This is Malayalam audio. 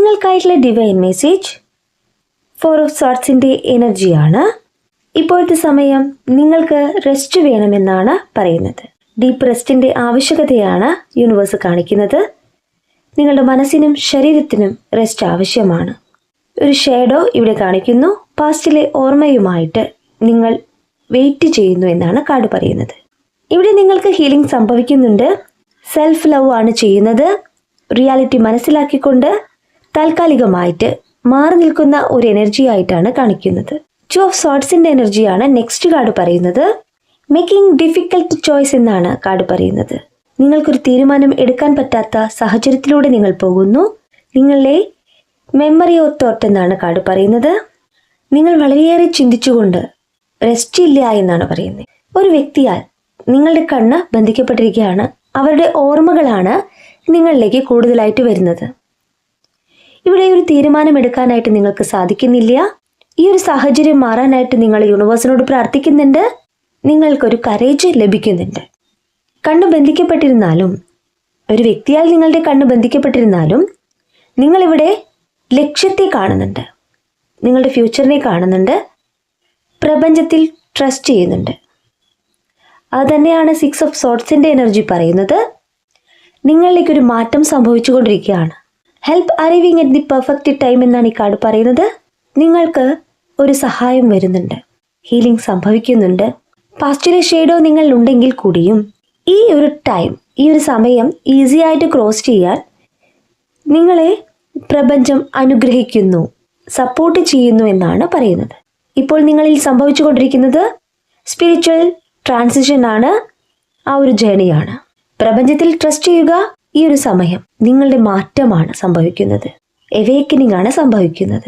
നിങ്ങൾക്കായിട്ടുള്ള ഡിവൈൻ മെസ്സേജ് 4 ഓഫ് സോർട്സിൻ്റെ എനർജിയാണ്. ഇപ്പോഴത്തെ സമയം നിങ്ങൾക്ക് റെസ്റ്റ് വേണമെന്നാണ് പറയുന്നത്. ഡീപ്പ് റെസ്റ്റിൻ്റെ ആവശ്യകതയാണ് യൂണിവേഴ്സ് കാണിക്കുന്നത്. നിങ്ങളുടെ മനസ്സിനും ശരീരത്തിനും റെസ്റ്റ് ആവശ്യമാണ്. ഒരു ഷേഡോ ഇവിടെ കാണിക്കുന്നു. പാസ്റ്റിലെ ഓർമ്മയുമായിട്ട് നിങ്ങൾ വെയിറ്റ് ചെയ്യുന്നു എന്നാണ് കാർഡ് പറയുന്നത്. ഇവിടെ നിങ്ങൾക്ക് ഹീലിംഗ് സംഭവിക്കുന്നുണ്ട്. സെൽഫ് ലവ് ആണ് ചെയ്യുന്നത്. റിയാലിറ്റി മനസ്സിലാക്കിക്കൊണ്ട് താൽക്കാലികമായിട്ട് മാറി നിൽക്കുന്ന ഒരു എനർജി ആയിട്ടാണ് കാണിക്കുന്നത്. 2 ഓഫ് സോർട്സിൻ്റെ എനർജിയാണ് നെക്സ്റ്റ് കാർഡ് പറയുന്നത്. മേക്കിംഗ് ഡിഫിക്കൽട്ട് ചോയ്സ് എന്നാണ് കാർഡ് പറയുന്നത്. നിങ്ങൾക്കൊരു തീരുമാനം എടുക്കാൻ പറ്റാത്ത സാഹചര്യത്തിലൂടെ നിങ്ങൾ പോകുന്നു. നിങ്ങളുടെ മെമ്മറി ഓഫ് തോട്ട് എന്നാണ് കാർഡ് പറയുന്നത്. നിങ്ങൾ വളരെയേറെ ചിന്തിച്ചുകൊണ്ട് റെസ്റ്റ് ഇല്ല എന്നാണ് പറയുന്നത്. ഒരു വ്യക്തിയാൽ നിങ്ങളുടെ കണ്ണ് ബന്ധിക്കപ്പെട്ടിരിക്കുകയാണ്. അവരുടെ ഓർമ്മകളാണ് നിങ്ങളിലേക്ക് കൂടുതലായിട്ട് വരുന്നത്. ഇവിടെ ഒരു തീരുമാനം എടുക്കാനായിട്ട് നിങ്ങൾക്ക് സാധിക്കുന്നില്ല. ഈ ഒരു സാഹചര്യം മാറാനായിട്ട് നിങ്ങൾ യൂണിവേഴ്സിനോട് പ്രാർത്ഥിക്കുന്നുണ്ട്. നിങ്ങൾക്കൊരു കറേജ് ലഭിക്കുന്നുണ്ട്. കണ്ണ് ബന്ധിക്കപ്പെട്ടിരുന്നാലും, ഒരു വ്യക്തിയാൽ നിങ്ങളുടെ കണ്ണ് ബന്ധിക്കപ്പെട്ടിരുന്നാലും നിങ്ങളിവിടെ ലക്ഷ്യത്തെ കാണുന്നുണ്ട്. നിങ്ങളുടെ ഫ്യൂച്ചറിനെ കാണുന്നുണ്ട്. പ്രപഞ്ചത്തിൽ ട്രസ്റ്റ് ചെയ്യുന്നുണ്ട്. അതുതന്നെയാണ് 6 ഓഫ് സോർട്സിൻ്റെ എനർജി പറയുന്നത്. നിങ്ങളിലേക്കൊരു മാറ്റം സംഭവിച്ചുകൊണ്ടിരിക്കുകയാണ്. Help arriving at the perfect time എന്നാണ് ഈ കാർഡ് പറയുന്നത്. നിങ്ങൾക്ക് ഒരു സഹായം വരുന്നുണ്ട്. ഹീലിംഗ് സംഭവിക്കുന്നുണ്ട്. പാസ്റ്റിലെ ഷേഡോ നിങ്ങൾ ഉണ്ടെങ്കിൽ കൂടിയും ഈ ഒരു ടൈം, ഈ ഒരു സമയം ഈസി ആയിട്ട് ക്രോസ് ചെയ്യാൻ നിങ്ങളെ പ്രപഞ്ചം അനുഗ്രഹിക്കുന്നു, സപ്പോർട്ട് ചെയ്യുന്നു എന്നാണ് പറയുന്നത്. ഇപ്പോൾ നിങ്ങളിൽ സംഭവിച്ചു കൊണ്ടിരിക്കുന്നത് സ്പിരിച്വൽ ട്രാൻസിഷൻ ആണ്. ആ ഒരു ജേണിയാണ്. പ്രപഞ്ചത്തിൽ ട്രസ്റ്റ് ചെയ്യുക. ഈ ഒരു സമയം നിങ്ങളുടെ മാറ്റമാണ് സംഭവിക്കുന്നത്. എവേക്കനിങ് ആണ് സംഭവിക്കുന്നത്.